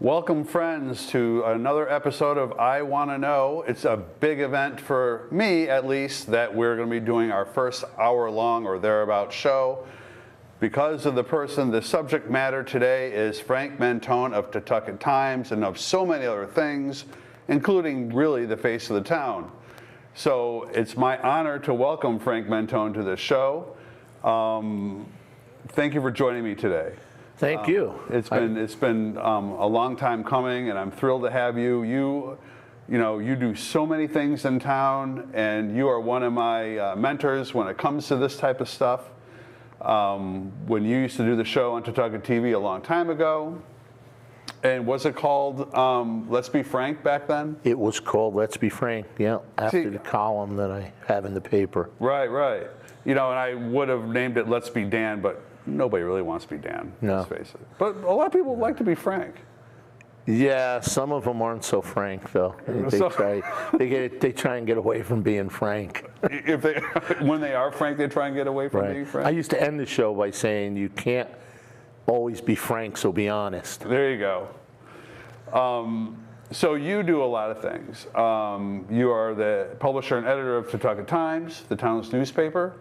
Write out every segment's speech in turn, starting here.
Welcome, friends, to another episode of I Want to Know. It's a big event for me, at least, that we're going to be doing our first hour-long or thereabout show. Because of the subject matter today is Frank Mentone of Pawtucket Times and of so many other things, including really the face of the town. So it's my honor to welcome Frank Mentone to the show. Thank you for joining me today. Thank you. It's been a long time coming, and I'm thrilled to have you. You do so many things in town, and you are one of my mentors when it comes to this type of stuff. When you used to do the show on Pawtucket TV a long time ago, and was it called Let's Be Frank back then? It was called Let's Be Frank, yeah, after the column that I have in the paper. Right. And I would have named it Let's Be Dan, but nobody really wants to be Dan, let's face it. But a lot of people like to be Frank. Yeah, some of them aren't so frank, though. They try and get away from being frank. When they are frank, they try and get away from being frank? I used to end the show by saying, you can't always be frank, so be honest. There you go. So you do a lot of things. You are the publisher and editor of Pawtucket Times, the town's newspaper.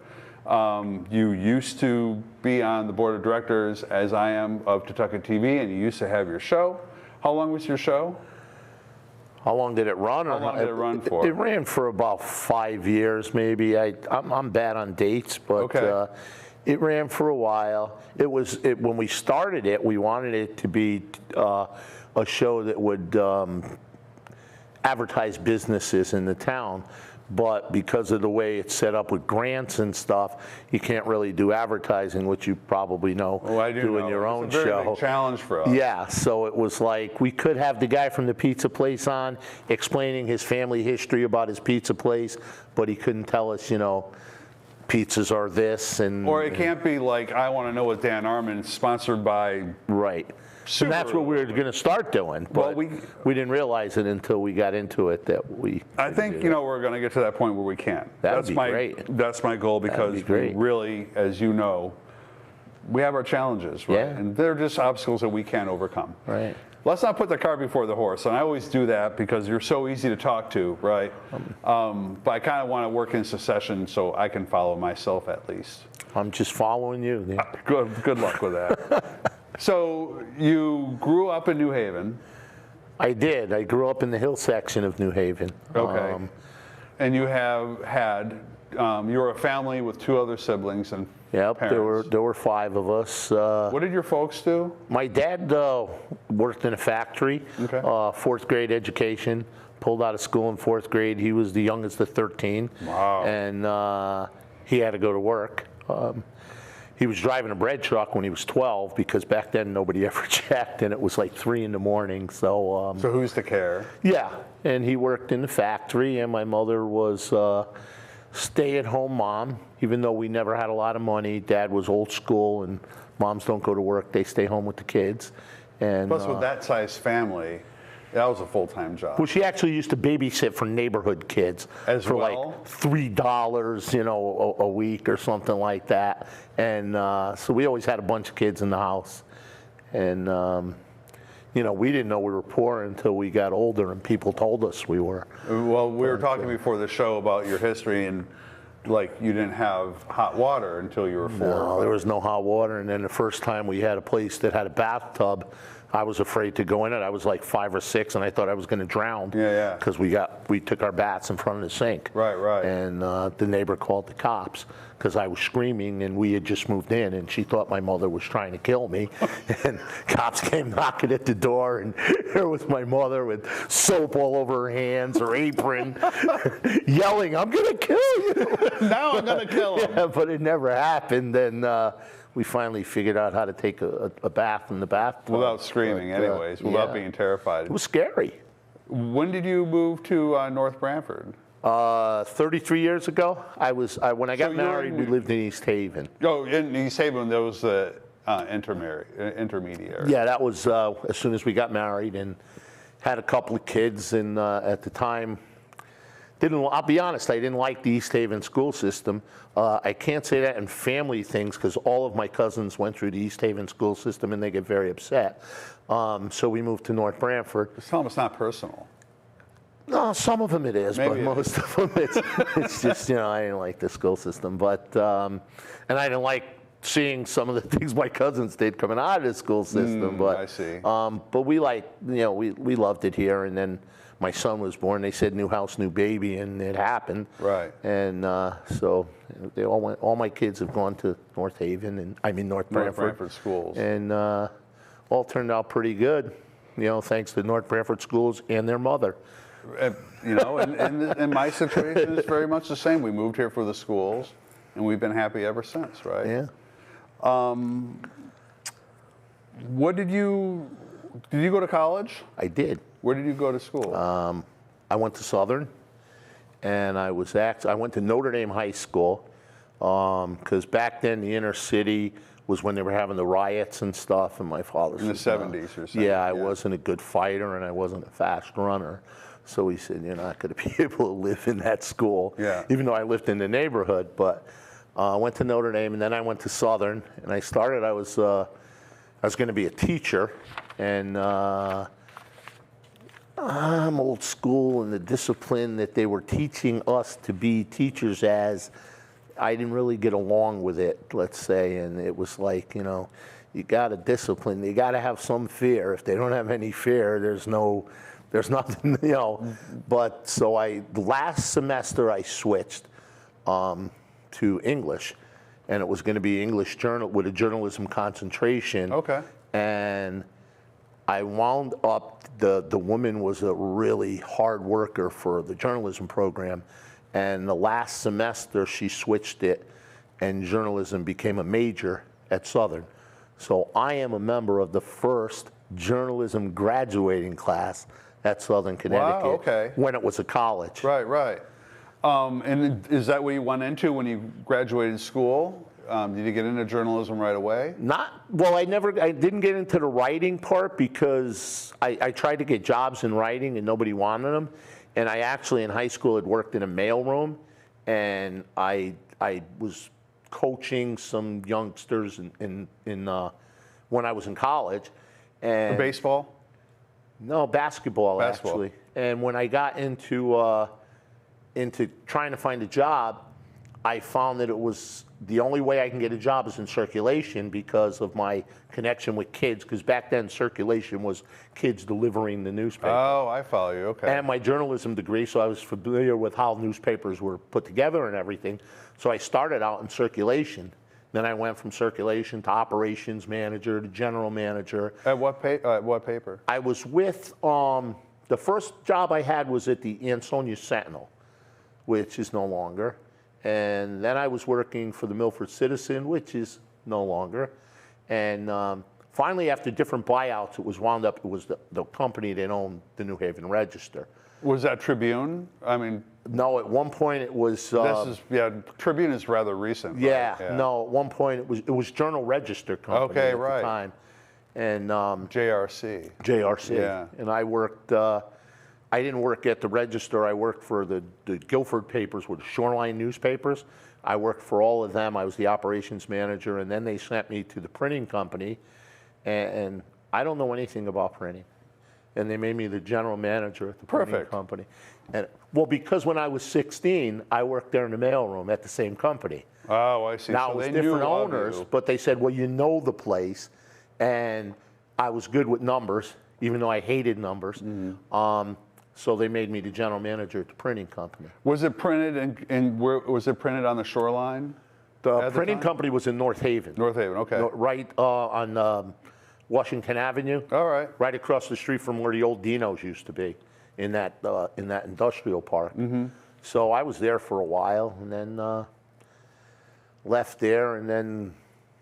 You used to be on the board of directors, as I am, of Pawtucket TV, and you used to have your show. How long was your show? How long did it run? How long did it run for? It ran for about 5 years, maybe. I'm bad on dates, but it ran for a while. When we started it, we wanted it to be a show that would advertise businesses in the town. But because of the way it's set up with grants and stuff, you can't really do advertising, which you probably know, doing your own show. It's a very big challenge for us. Yeah, so it was like we could have the guy from the pizza place on explaining his family history about his pizza place, but he couldn't tell us, pizzas are this and... Or it can't be like, I Want to Know with Dan Armin, sponsored by... Right. And that's what we were going to start doing, but we didn't realize it until we got into it that we... I think, we're going to get to that point where we can't. That'd be great. That's my goal, because we really, as you know, we have our challenges, right? Yeah. And they're just obstacles that we can't overcome. Right. Let's not put the cart before the horse, and I always do that because you're so easy to talk to, right? But I kind of want to work in succession so I can follow myself at least. I'm just following you. Good luck with that. So you grew up in New Haven. I did. I grew up in the hill section of New Haven. Okay. And you have had, you were a family with 2 other siblings and parents. There were 5 of us. What did your folks do? My dad worked in a factory, 4th grade education, pulled out of school in 4th grade. He was the youngest of 13. Wow. And he had to go to work. He was driving a bread truck when he was 12, because back then nobody ever checked, and it was like 3 in the morning. So who's to care? Yeah, and he worked in the factory, and my mother was a stay-at-home mom. Even though we never had a lot of money, Dad was old school, and moms don't go to work; they stay home with the kids. And plus, with that size family, that was a full-time job. Well, she actually used to babysit for neighborhood kids for like $3, a week or something like that. And so we always had a bunch of kids in the house. And, we didn't know we were poor until we got older and people told us we were. Well, we were talking before the show about your history, and like you didn't have hot water until you were 4. No, there was no hot water. And then the first time we had a place that had a bathtub, I was afraid to go in it. I was like 5 or 6, and I thought I was going to drown. Yeah. Because we took our baths in front of the sink. Right. And the neighbor called the cops because I was screaming, and we had just moved in, and she thought my mother was trying to kill me. And cops came knocking at the door, and there was my mother with soap all over her hands, her apron, yelling, "I'm going to kill you." Now I'm going to kill him. Yeah, but it never happened. And we finally figured out how to take a bath in the bathtub. Without screaming, without being terrified. It was scary. When did you move to North Branford? 33 years ago. When I got married, we lived in East Haven. Oh, in East Haven, there was the intermediary. Yeah, that was as soon as we got married and had a couple of kids. And at the time, I'll be honest, I didn't like the East Haven school system. I can't say that in family things because all of my cousins went through the East Haven school system and they get very upset. So we moved to North Branford. Just tell them it's not personal. No, some of them it is, Maybe but most of them it's just, I didn't like the school system. But, and I didn't like seeing some of the things my cousins did coming out of the school system. But, I see. But we we loved it here. And then my son was born. They said new house, new baby, and it happened. Right. And so they all went. All my kids have gone to North Haven, and North Branford. North Branford schools. And all turned out pretty good. Thanks to North Branford schools and their mother. In my situation, it's very much the same. We moved here for the schools, and we've been happy ever since, right? Yeah. What did you go to college? I did. Where did you go to school? I went to Southern, and I went to Notre Dame High School, because back then the inner city was when they were having the riots and stuff, and my father in the 70s, you're saying? Yeah, I wasn't a good fighter, and I wasn't a fast runner. So he said, you're not going to be able to live in that school, even though I lived in the neighborhood. But I went to Notre Dame, and then I went to Southern, and I was going to be a teacher, and I'm old school in the discipline that they were teaching us to be teachers as. I didn't really get along with it, let's say, and it was like, you got to discipline, you got to have some fear. If they don't have any fear, there's nothing, But so last semester I switched to English, and it was going to be English journal with a journalism concentration. Okay. And I wound up, the woman was a really hard worker for the journalism program, and the last semester she switched it, and journalism became a major at Southern. So I am a member of the first journalism graduating class at Southern Connecticut. Wow, okay. When it was a college. Right. And is that what you went into when you graduated school? Did you get into journalism right away? I didn't get into the writing part because I tried to get jobs in writing and nobody wanted them. And I actually in high school had worked in a mailroom, and I was coaching some youngsters in when I was in college. And For baseball? No, basketball actually. And when I got into trying to find a job, I found that it was the only way I can get a job is in circulation because of my connection with kids, because back then circulation was kids delivering the newspaper. Oh, I follow you, okay. And my journalism degree, so I was familiar with how newspapers were put together and everything. So I started out in circulation. Then I went from circulation to operations manager to general manager. At what paper? I was with, the first job I had was at the Ansonia Sentinel, which is no longer. And then I was working for the Milford Citizen, which is no longer. And finally, after different buyouts, it was the company that owned the New Haven Register. Was that Tribune? I mean... No, at one point it was... Tribune is rather recent. Yeah, right? No, at one point it was Journal Register Company at the time. And JRC. JRC. Yeah. And I worked... I didn't work at the Register. I worked for the Guilford papers, with Shoreline newspapers. I worked for all of them. I was the operations manager, and then they sent me to the printing company, and I don't know anything about printing. And they made me the general manager at the printing company. And because when I was 16, I worked there in the mailroom at the same company. Oh, I see. Now, it was different owners, but they said, well, you know the place, and I was good with numbers, even though I hated numbers. Mm-hmm. So they made me the general manager at the printing company. Was it printed was it printed on the Shoreline? The printing company was in North Haven. North Haven, okay. Right on Washington Avenue. All right. Right across the street from where the old Dino's used to be, in that industrial park. Mm-hmm. So I was there for a while, and then left there, and then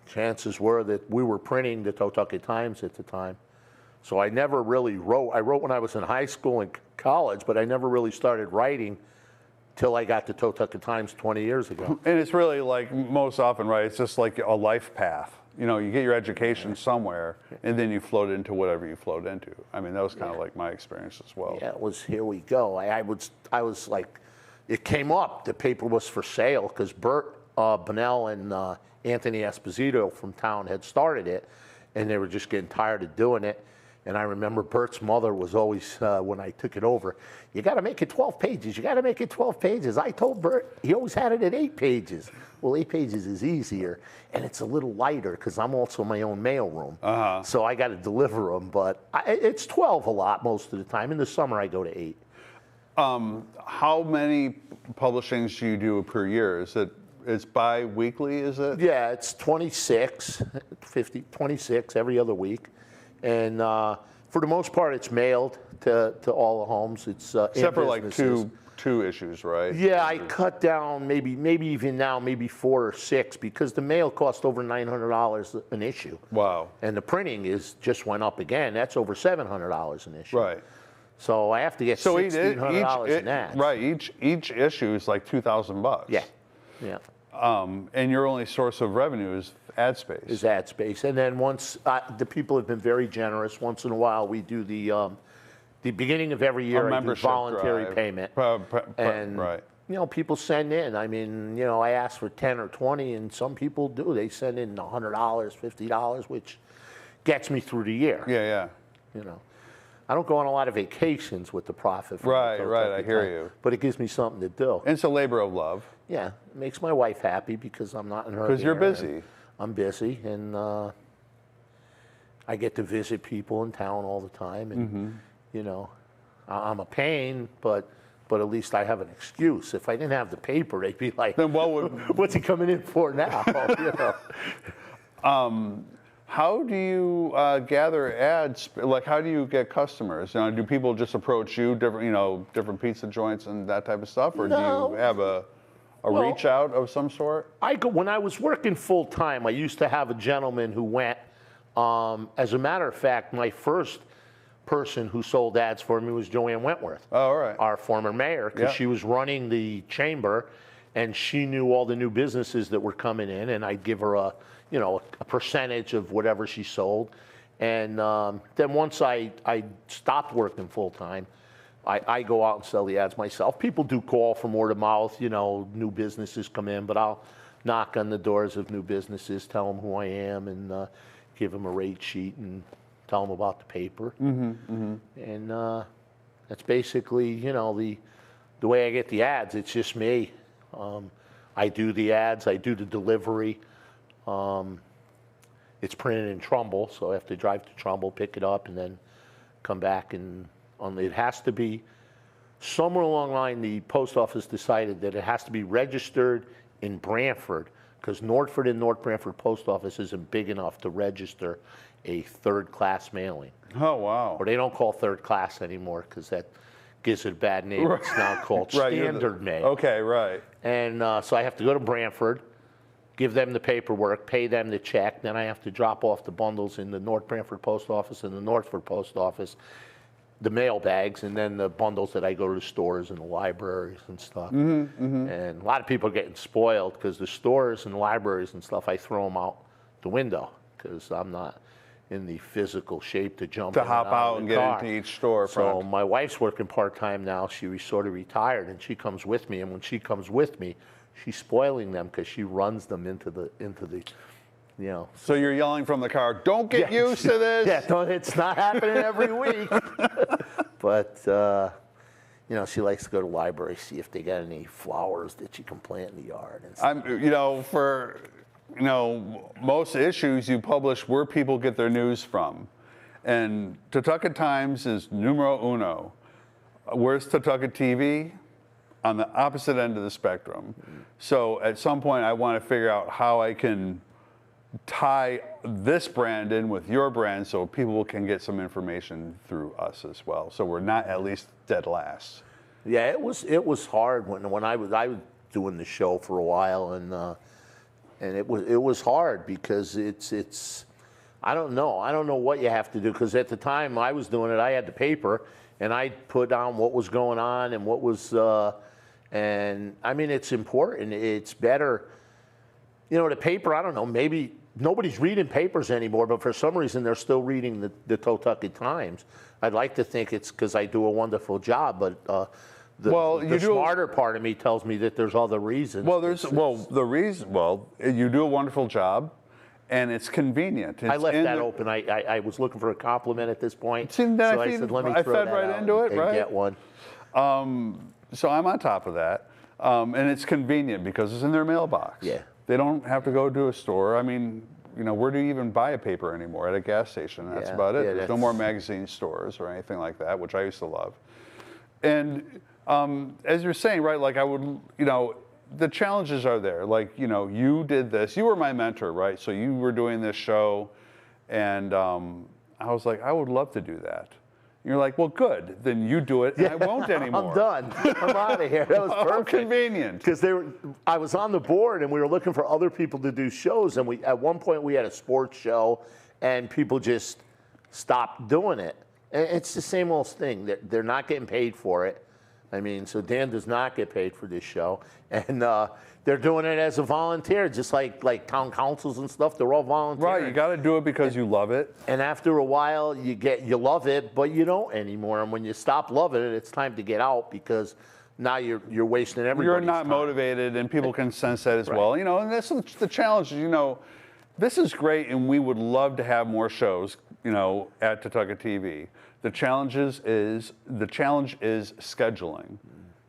chances were that we were printing the Totucket Times at the time. So I never really wrote. I wrote when I was in high school and college, but I never really started writing till I got to Totucket Times 20 years ago. And it's really like most often, right? It's just like a life path. You get your education somewhere, and then you float into whatever you float into. I mean, that was kind of like my experience as well. Yeah, it was here we go. I was like it came up, the paper was for sale, because Bert Bonnell and Anthony Esposito from town had started it, and they were just getting tired of doing it. And I remember Bert's mother was always, when I took it over, you got to make it 12 pages. You got to make it 12 pages. I told Bert, he always had it at 8 pages. Well, 8 pages is easier, and it's a little lighter because I'm also my own mailroom. So I got to deliver them, but it's 12 a lot most of the time. In the summer, I go to 8. How many publishings do you do per year? It's bi-weekly, is it? Yeah, it's 26 every other week. And for the most part, it's mailed to all the homes. It's except for like two issues, right? Yeah, I cut down maybe even now, maybe 4 or 6, because the mail cost over $900 an issue. Wow. And the printing just went up again. That's over $700 an issue. Right. So I have to get $1,600 in ads. Right. Each issue is like $2,000. Yeah. Yeah. And your only source of revenue is ad space. Is ad space. And then once, the people have been very generous. Once in a while, we do the beginning of every year, I do voluntary payment. And, right. you know, people send in. I mean, you know, I ask for 10 or 20, and some people do. They send in $100, $50, which gets me through the year. Yeah, yeah. You know, I don't go on a lot of vacations with the profit. Right, I hear you. But it gives me something to do. And it's a labor of love. Yeah, it makes my wife happy because I'm not in her. Because you're busy. I'm busy, and I get to visit people in town all the time, and you know, I'm a pain, but at least I have an excuse. If I didn't have the paper, they'd be like, then what would? What's he coming in for now? You know. How do you gather ads? Like, how do you get customers? You know, do people just approach you, different pizza joints and that type of stuff, or do you have a reach out of some sort? When I was working full time, I used to have a gentleman who went. As a matter of fact, my first person who sold ads for me was Joanne Wentworth, all right, our former mayor, because she was running the chamber, and she knew all the new businesses that were coming in, and I'd give her a percentage of whatever she sold. And then once I stopped working full time, I go out and sell the ads myself. People do call from word of mouth, you know, new businesses come in, but I'll knock on the doors of new businesses, tell them who I am, and give them a rate sheet and tell them about the paper. And that's basically, you know, the way I get the ads. It's just me. I do the ads, I do the delivery. It's printed in Trumbull, so I have to drive to Trumbull, pick it up, and then come back. And it has to be, somewhere along the line, the post office decided that it has to be registered in Brantford, because Northford and North Brantford post office isn't big enough to register a third-class mailing. Oh, wow. Or they don't call third class anymore, because that gives it a bad name. Right. It's now called standard mail. Okay, right. And so I have to go to Brantford, give them the paperwork, pay them the check, then I have to drop off the bundles in the North Brantford post office and the Northford post office, the mail bags, and then the bundles that I go to the stores and the libraries and stuff. And a lot of people are getting spoiled, because the stores and libraries and stuff, I throw them out the window, because I'm not in the physical shape to jump to hop out and get into each store. So my wife's working part-time now. She sort of retired, and she comes with me, and when she comes with me, she's spoiling them, because she runs them into the, you know. So you're yelling from the car, don't get used to this. Yeah, it's not happening every week. But, you know, she likes to go to the library, see if they got any flowers that she can plant in the yard. And for most issues you publish where people get their news from. And Tutucket Times is numero uno. Where's Tutucket TV? On the opposite end of the spectrum. So at some point I want to figure out how I can tie this brand in with your brand so people can get some information through us as well. So we're not at least dead last. Yeah, it was hard when I was doing the show for a while, and it was hard, because it's I don't know what you have to do, because at the time I was doing it, I had the paper, and I put down what was going on and what was and I mean, it's important. It's better, you know, the paper, I don't know, maybe nobody's reading papers anymore, but for some reason they're still reading the Tutucket Times. I'd like to think it's because I do a wonderful job, but The smarter part of me tells me that there's other reasons. Well, you do a wonderful job, and it's convenient. I left that open. I was looking for a compliment at this point, so I said, let me throw that right out into it, and right? get one. So I'm on top of that, and it's convenient because it's in their mailbox. Yeah. They don't have to go to a store. I mean, where do you even buy a paper anymore? At a gas station. That's about it. There's no more magazine stores or anything like that, which I used to love. And as you're saying, right, like I would, the challenges are there. Like, you did this. You were my mentor, right? So you were doing this show, and I was like, I would love to do that. You're like, well, good. Then you do it, and I won't anymore. I'm done. I'm out of here. That was perfect. Convenient. Because I was on the board, and we were looking for other people to do shows. And at one point, we had a sports show, and people just stopped doing it. And it's the same old thing. They're not getting paid for it. I mean, so Dan does not get paid for this show, and they're doing it as a volunteer, just like town councils and stuff. They're all volunteering. Right, you got to do it because you love it. And after a while, you love it, but you don't anymore. And when you stop loving it, it's time to get out because now you're wasting everybody's You're not time. motivated, and people can sense that as well. And that's the challenge. This is great, and we would love to have more shows. At Tutucket TV. The challenge is scheduling.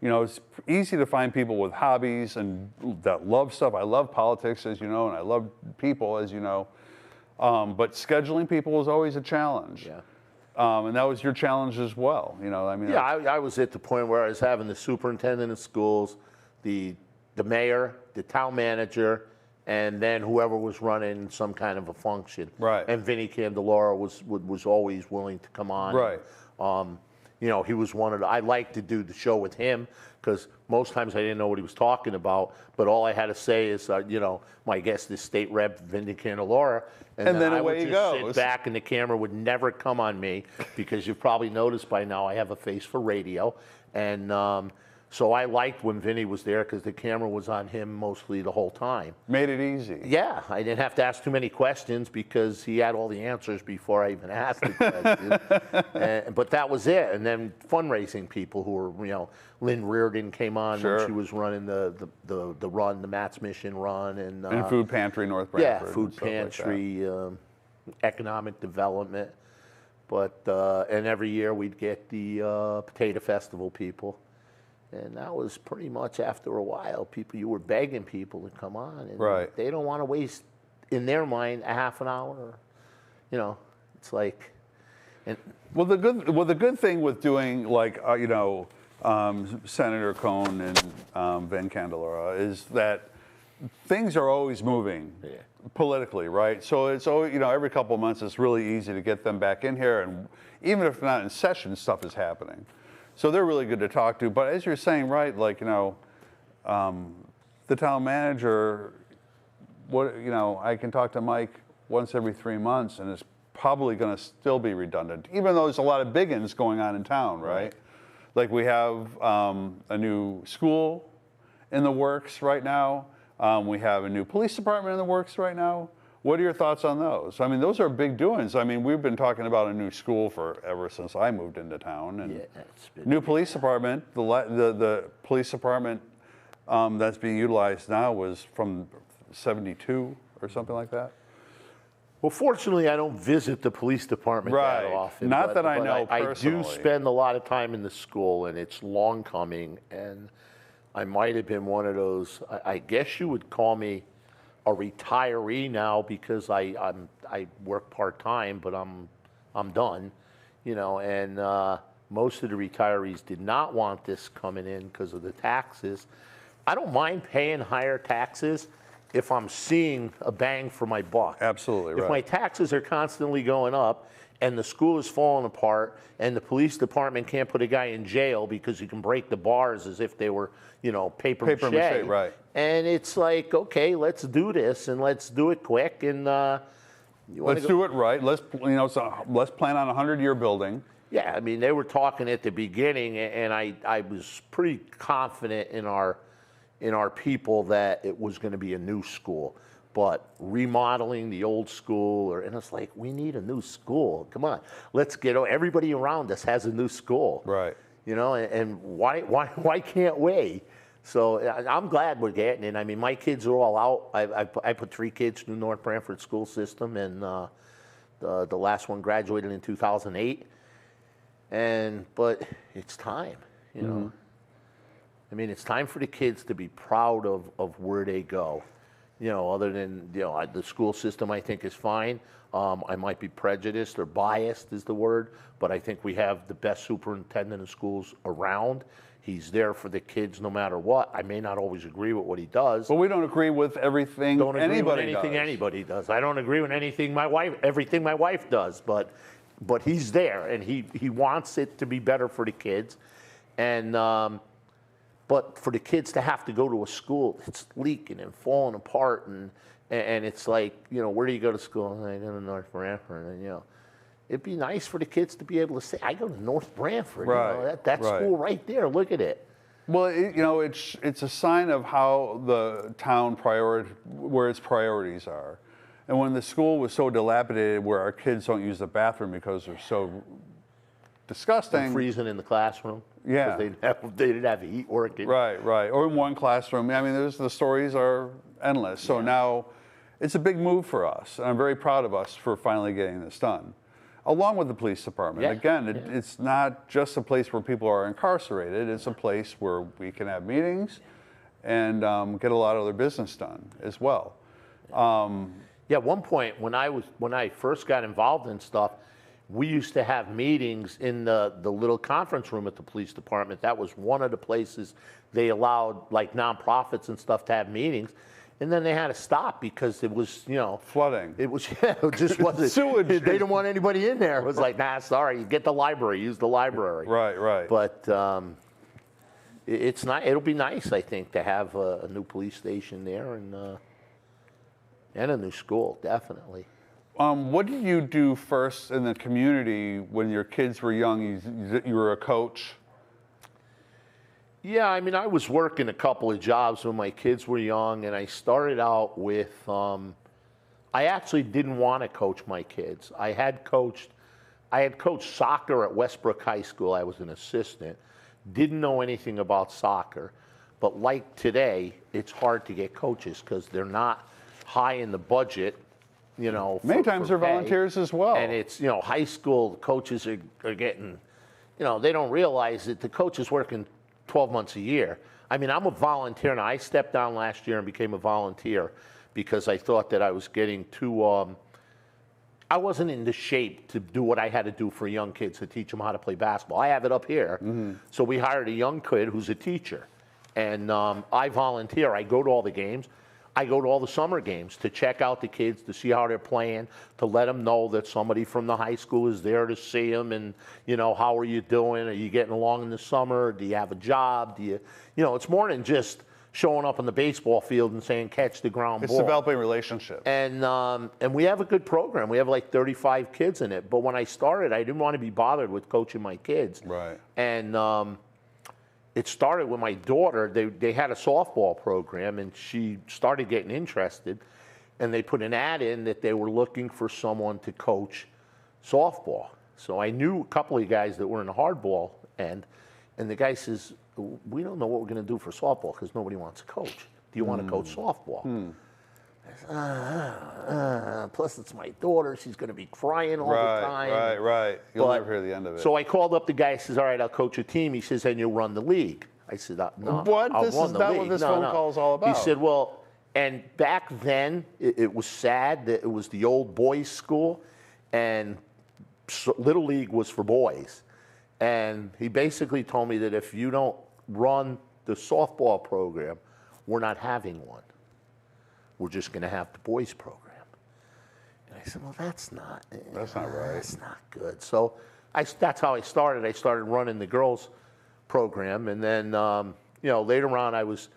It's easy to find people with hobbies and that love stuff. I love politics, as you know, and I love people, as you know. But scheduling people is always a challenge. Yeah. And that was your challenge as well. I was at the point where I was having the superintendent of schools, the mayor, the town manager, and then whoever was running some kind of a function. Right. And Vinny Candelora was always willing to come on. Right. He was one of I liked to do the show with him because most times I didn't know what he was talking about, but all I had to say is, my guest is State Rep Vinny Candelora, and then I would just sit back and the camera would never come on me because you've probably noticed by now I have a face for radio, and so I liked when Vinny was there because the camera was on him mostly the whole time. Made it easy. Yeah, I didn't have to ask too many questions because he had all the answers before I even asked the question. But that was it. And then fundraising people who were, Lynn Reardon came on when she was running the run, the Matt's Mission run. And Food Pantry North Branford. Yeah, Food Pantry, economic development. But, and every year we'd get the Potato Festival people. And that was pretty much after a while, you were begging people to come on. And they don't want to waste, in their mind, a half an hour. It's like. Well, the good thing with doing Senator Cohn and Ben Candelora is that things are always moving politically, right? So it's always, every couple of months it's really easy to get them back in here, and even if not in session, stuff is happening. So they're really good to talk to. But as you're saying, right, the town manager, I can talk to Mike once every 3 months, and it's probably going to still be redundant, even though there's a lot of big ones going on in town, right? Like we have a new school in the works right now. We have a new police department in the works right now. What are your thoughts on those? I mean, those are big doings. I mean, we've been talking about a new school ever since I moved into town. And new police department, the police department that's being utilized now was from 72 or something like that. Well, fortunately, I don't visit the police department that often. Not that I know personally. I do spend a lot of time in the school, and it's long coming. And I might have been one of those, I guess you would call me a retiree now because I work part-time, but I'm done, and most of the retirees did not want this coming in because of the taxes. I don't mind paying higher taxes if I'm seeing a bang for my buck. Absolutely right. If my taxes are constantly going up and the school is falling apart and the police department can't put a guy in jail because you can break the bars as if they were, paper mache. Right. And it's like, okay, let's do this and let's do it quick and let's do it right. Let's plan on a 100-year building. Yeah, I mean, they were talking at the beginning, and I was pretty confident in our people that it was going to be a new school. But remodeling the old school, and it's like, we need a new school. Come on, let's get, everybody around us has a new school. Right. you know, and why can't we? So I'm glad we're getting it. I mean, my kids are all out. I put 3 kids through North Branford school system, and the last one graduated in 2008. But it's time, you know. I mean, it's time for the kids to be proud of where they go. You know, other than, you know, the school system I think is fine. I might be prejudiced or biased is the word, but I think we have the best superintendent of schools around. He's there for the kids no matter what. I may not always agree with what he does. But we don't agree with everything Don't agree with anybody anything does. anybody does. I don't agree with everything my wife does, but he's there, and he wants it to be better for the kids. And but for the kids to have to go to a school that's leaking and falling apart, and it's like, you know, where do you go to school? I go to North Branford, and you know, it'd be nice for the kids to be able to say, I go to North Branford. Right, You know, that right. school right there. Look at it. Well, you know, it's a sign of how the town where its priorities are. And when the school was so dilapidated, where our kids don't use the bathroom because they're so disgusting. Freezing in the classroom. Yeah. Because they didn't have heat working. Right, right. Or in one classroom. I mean, the stories are endless. So now it's a big move for us. And I'm very proud of us for finally getting this done, along with the police department. Yeah, Again, it's not just a place where people are incarcerated. It's a place where we can have meetings and get a lot of their business done as well. Yeah, at one point when I first got involved in stuff, we used to have meetings in the little conference room at the police department. That was one of the places they allowed like nonprofits and stuff to have meetings. And then they had to stop because it was, you know, Flooding. It was, it just wasn't. Sewage. They didn't want anybody in there. It was like, nah, sorry, you get the library, use the library. Right, right. But it's not. It'll be nice, I think, to have a new police station there and a new school, definitely. What did you do first in the community when your kids were young? You were a coach. Yeah, I mean, I was working a couple of jobs when my kids were young, and I started out with, I actually didn't want to coach my kids. I had coached soccer at Westbrook High School. I was an assistant. Didn't know anything about soccer. But like today, it's hard to get coaches because they're not high in the budget, you know. Many times they're pay. volunteers as well. And it's, you know, high school coaches are getting, you know, they don't realize that the coach is working 12 months a year. I mean, I'm a volunteer now. I stepped down last year and became a volunteer because I thought that I was getting too, I wasn't in the shape to do what I had to do for young kids to teach them how to play basketball. I have it up here. So we hired a young kid who's a teacher. And I volunteer. I go to all the games. I go to all the summer games to check out the kids, to see how they're playing, to let them know that somebody from the high school is there to see them and, you know, how are you doing? Are you getting along in the summer? Do you have a job? Do you know, it's more than just showing up on the baseball field and saying, catch the ground ball. It's developing relationships. And we have a good program. We have like 35 kids in it. But when I started, I didn't want to be bothered with coaching my kids. Right. And it started with my daughter. They had a softball program, and she started getting interested. And they put an ad in that they were looking for someone to coach softball. So I knew a couple of guys that were in the hardball end. And the guy says, we don't know what we're going to do for softball because nobody wants to coach. Do you want to coach softball? I said, plus it's my daughter. She's going to be crying all the time. Right. You'll never hear the end of it. So I called up the guy. He says, all right, I'll coach a team. He says, and you'll run the league. I said, no. What? I'll This run is the not league. what this No, phone no. call is all about. He said, well, and back then it was sad that it was the old boys' school, and Little League was for boys. And he basically told me that if you don't run the softball program, we're not having one. We're just going to have the boys program. And I said, well, that's not right. That's not good. So that's how I started. I started running the girls program. And then, you know, later on I was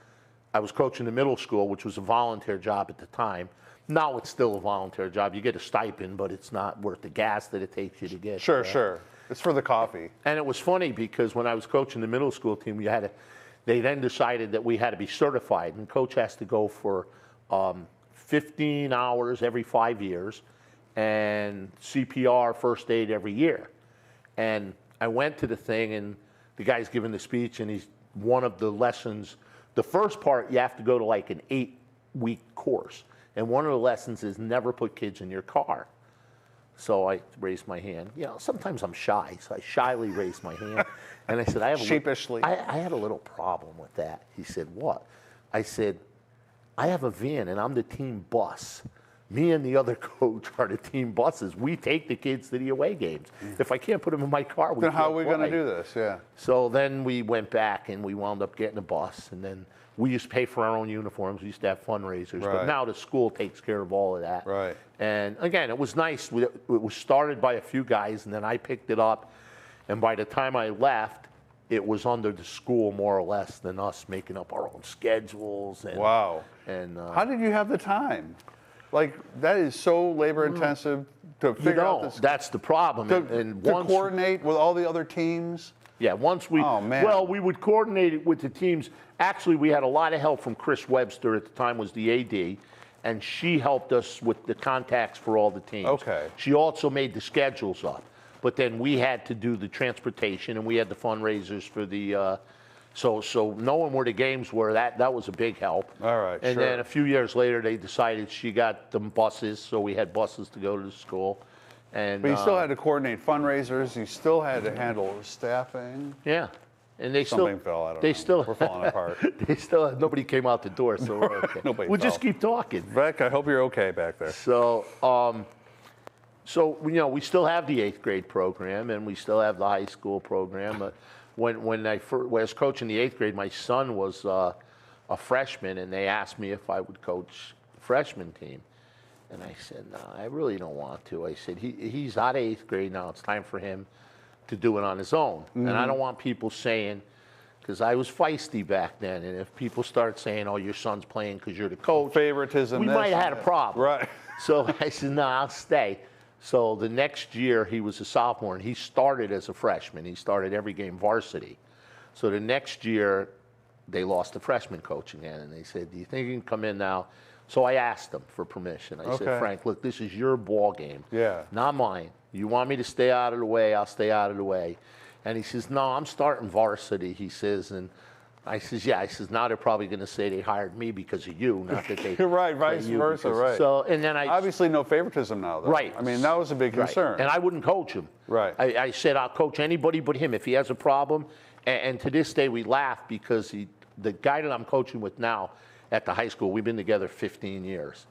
coaching the middle school, which was a volunteer job at the time. Now it's still a volunteer job. You get a stipend, but it's not worth the gas that it takes you to get. Sure. It's for the coffee. And it was funny because when I was coaching the middle school team, they then decided that we had to be certified, and coach has to go for 15 hours every 5 years, and CPR, first aid every year. And I went to the thing, and the guy's giving the speech, and he's one of the lessons. The first part, you have to go to like an 8-week course. And one of the lessons is never put kids in your car. So I raised my hand. You know, sometimes I'm shy, so I shyly raised my hand. And I said, sheepishly. I had a little problem with that. He said, what? I said, I have a van and I'm the team bus. Me and the other coach are the team buses. We take the kids to the away games. If I can't put them in my car, we Then can't how are we going to play. do this? Yeah. So then we went back and we wound up getting a bus, and then we used to pay for our own uniforms. We used to have fundraisers, Right. but now the school takes care of all of that. Right. And again, it was nice. It was started by a few guys, and then I picked it up. And by the time I left, it was under the school more or less than us making up our own schedules. And, Wow. And How did you have the time? Like, that is so labor intensive to figure out this. that's the problem. To once, coordinate with all the other teams. Yeah, once we, Oh, man. well, we would coordinate it with the teams. Actually, we had a lot of help from Chris Webster at the time, was the AD, and she helped us with the contacts for all the teams. Okay. She also made the schedules up, but then we had to do the transportation, and we had the fundraisers for the, so knowing where the games were, that was a big help. All right, And sure. then a few years later, they decided she got them buses, so we had buses to go to the school. And, But you still had to coordinate fundraisers. You still had to handle staffing. yeah. And they Something fell. I don't they know. still, We're falling apart. they still, nobody came out the door, so we're okay. Nobody We'll just fell. keep talking. Beck, I hope you're okay back there. So, you know, we still have the 8th grade program, and we still have the high school program. When I was coaching the 8th grade, my son was a freshman, and they asked me if I would coach the freshman team. And I said, no, I really don't want to. I said, he's out of 8th grade now. It's time for him to do it on his own. And I don't want people saying, because I was feisty back then, and if people start saying, oh, your son's playing because you're the coach, Favoritism. we this might have had and a that. problem. Right. So I said, no, I'll stay. So the next year, he was a sophomore, and he started as a freshman. He started every game varsity. So the next year, they lost the freshman coach again, and they said, do you think you can come in now? So I asked them for permission. I said, Okay. Frank, look, this is your ball game, Yeah. not mine. You want me to stay out of the way, I'll stay out of the way. And he says, no, I'm starting varsity, he says. And I says, yeah. I says, now they're probably going to say they hired me because of you, not that they Right, hired vice you versa, because-" right. So, and then I... Obviously, no favoritism now, though. Right. I mean, that was a big Right. concern. And I wouldn't coach him. Right. I said, I'll coach anybody but him if he has a problem. And to this day, we laugh because the guy that I'm coaching with now at the high school, we've been together 15 years.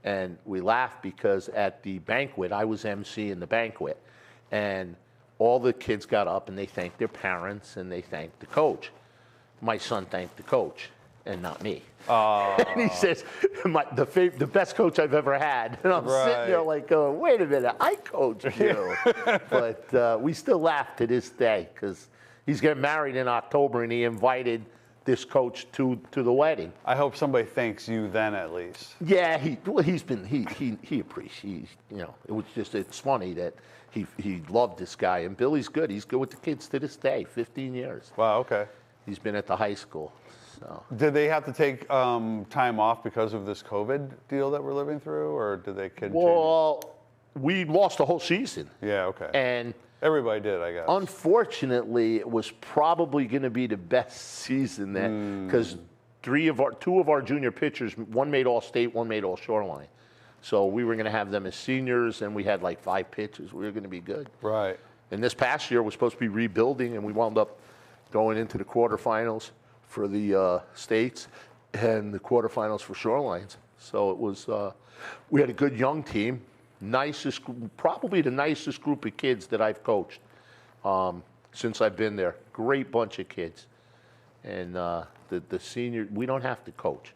And we laugh because at the banquet, I was MC in the banquet, and all the kids got up and they thanked their parents and they thanked the coach. My son thanked the coach and not me. And he says, the best coach I've ever had. And I'm sitting there Right. like going, wait a minute, I coached you. But we still laugh to this day because he's getting married in October, and he invited this coach to the wedding. I hope somebody thanks you then, at least. Yeah, he appreciates, you know, it's funny that he loved this guy. And Billy's good. He's good with the kids to this day, 15 years. Wow, okay. He's been at the high school. So. Did they have to take time off because of this COVID deal that we're living through, or did they continue? Well, we lost the whole season. Yeah, okay. And Everybody did, I guess. unfortunately, it was probably going to be the best season that because two of our junior pitchers, one made All-State, one made All-Shoreline. So we were going to have them as seniors, and we had like 5 pitchers. We were going to be good. Right. And this past year was supposed to be rebuilding, and we wound up going into the quarterfinals for the states and the quarterfinals for Shorelines. So it was, we had a good young team, probably the nicest group of kids that I've coached since I've been there. Great bunch of kids. And the senior, we don't have to coach.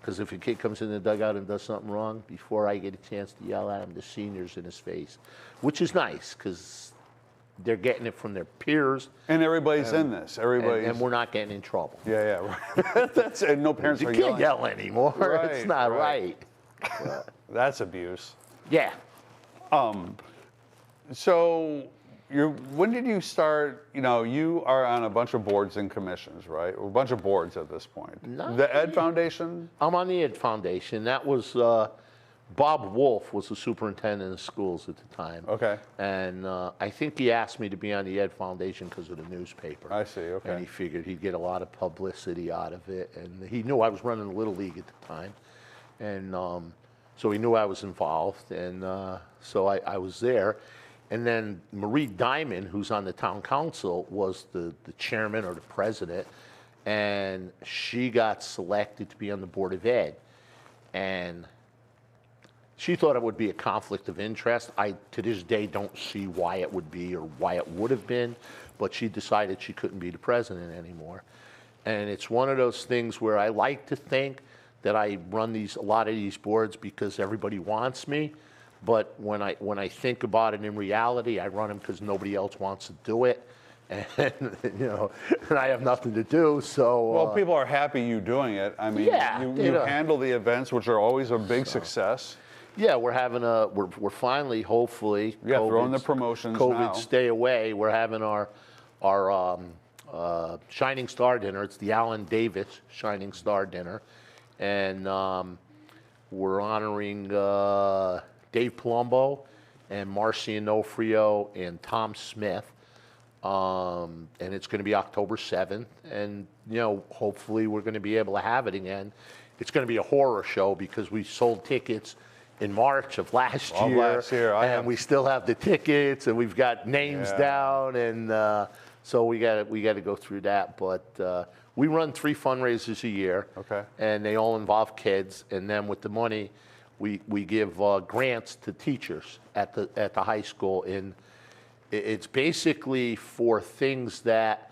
Because if a kid comes in the dugout and does something wrong, before I get a chance to yell at him, the senior's in his face, which is nice because they're getting it from their peers. And everybody's in this. Everybody's. And we're not getting in trouble. Yeah, right. And no parents You are can't yelling. yell anymore. Right, It's not right. right. That's abuse. Yeah. So, when did you start? You know, you are on a bunch of boards and commissions, right? Or a bunch of boards at this point. No. The Ed Foundation. I'm on the Ed Foundation. That was Bob Wolf was the superintendent of schools at the time. Okay. And I think he asked me to be on the Ed Foundation because of the newspaper. I see, okay. And he figured he'd get a lot of publicity out of it. And he knew I was running the Little League at the time. And so he knew I was involved. And so I was there. And then Marie Diamond, who's on the town council, was the chairman or the president. And she got selected to be on the Board of Ed. And she thought it would be a conflict of interest. I, to this day, don't see why it would be or why it would have been, but she decided she couldn't be the president anymore. And it's one of those things where I like to think that I run a lot of these boards because everybody wants me, but when I think about it in reality, I run them because nobody else wants to do it. And, you know, and I have nothing to do, so... Well, people are happy you doing it. I mean, yeah, you handle the events, which are always a big success. Yeah, we're having we're finally, hopefully, Yeah, throwing the promotions COVID now. stay away. We're having our Shining Star Dinner. It's the Alan Davis Shining Star Dinner. And we're honoring Dave Palumbo and Marcia Onofrio and Tom Smith. And it's going to be October 7th. And, you know, hopefully we're going to be able to have it again. It's going to be a horror show because we sold tickets in March of last year. And we still have the tickets, and we've got names down, and so we got to go through that. But we run 3 fundraisers a year, and they all involve kids. And then with the money, we give grants to teachers at the high school. And it's basically for things that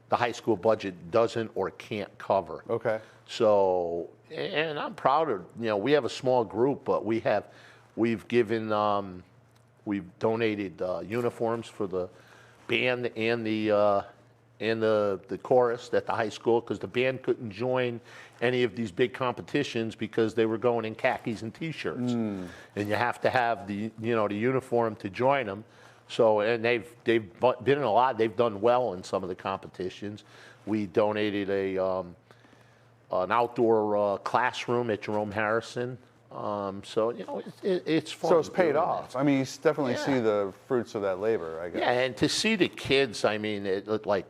the high school budget doesn't or can't cover. Okay. So, and I'm proud of, you know, we have a small group, but we've donated uniforms for the band and the chorus at the high school, because the band couldn't join any of these big competitions because they were going in khakis and t-shirts. And you have to have the uniform to join them. So, and they've been in a lot, they've done well in some of the competitions. We donated an outdoor classroom at Jerome Harrison. So, you know, it's fun. So it's paid off. I mean, you definitely see the fruits of that labor, I guess. Yeah, and to see the kids, I mean, it looked like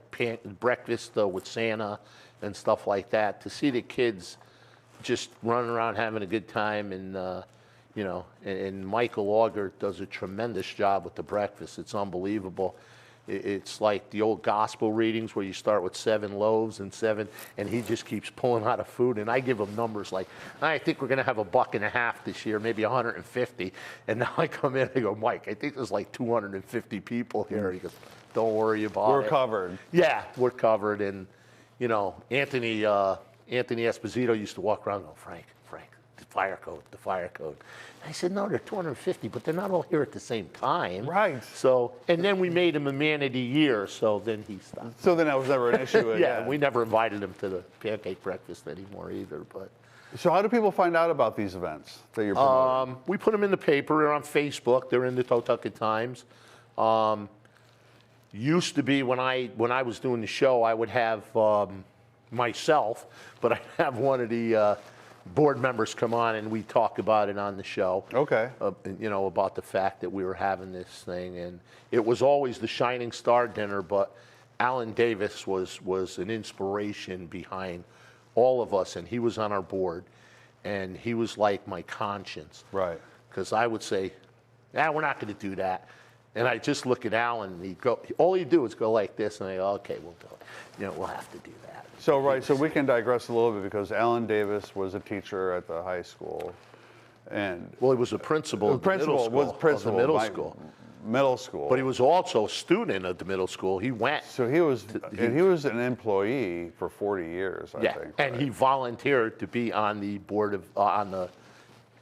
breakfast with Santa and stuff like that. To see the kids just running around having a good time, and you know, and Michael Auger does a tremendous job with the breakfast. It's unbelievable. It's like the old gospel readings where you start with 7 loaves and he just keeps pulling out of food. And I give him numbers like, I think we're going to have $1.50 this year, maybe 150. And now I come in and I go, Mike, I think there's like 250 people here. And he goes, don't worry about it. We're covered. Yeah, we're covered. And, you know, Anthony Esposito used to walk around and go, Frank, the fire code. I said, no, they're 250, but they're not all here at the same time. Right. So, and then we made him a man of the year, so then he stopped. So then that was never an issue again. Yeah, we never invited him to the pancake breakfast anymore either. But so how do people find out about these events that you're promoting? we put them in the paper. They're on Facebook. They're in the Totucket Times. Used to be when I was doing the show, I would have myself, but I'd have one of the board members come on and we talk about it on the show. Okay. You know, about the fact that we were having this thing, and it was always the Shining Star Dinner, but Alan Davis was an inspiration behind all of us, and he was on our board, and he was like my conscience. Right. Because I would say, we're not going to do that. And I just look at Alan, and he'd go, all he'd do is go like this, and I go, okay, we'll do it. You know, we'll have to do that. So, right, so we can digress a little bit because Alan Davis was a teacher at the high school. And well, he was a principal of the middle school. Middle school. But he was also a student at the middle school. He went. So he was an employee for 40 years, I think. And he volunteered to be on the board of, on the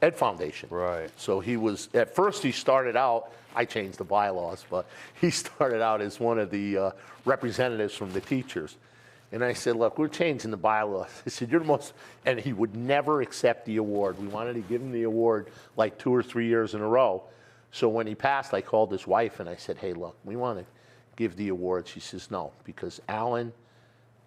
Ed Foundation. Right. So he was, at first he started out, I changed the bylaws, but he started out as one of the representatives from the teachers. And I said, look, we're changing the bylaws. I said, you're the most, and he would never accept the award. We wanted to give him the award like 2 or 3 years in a row. So when he passed, I called his wife and I said, hey, look, we want to give the award. She says, no, because Alan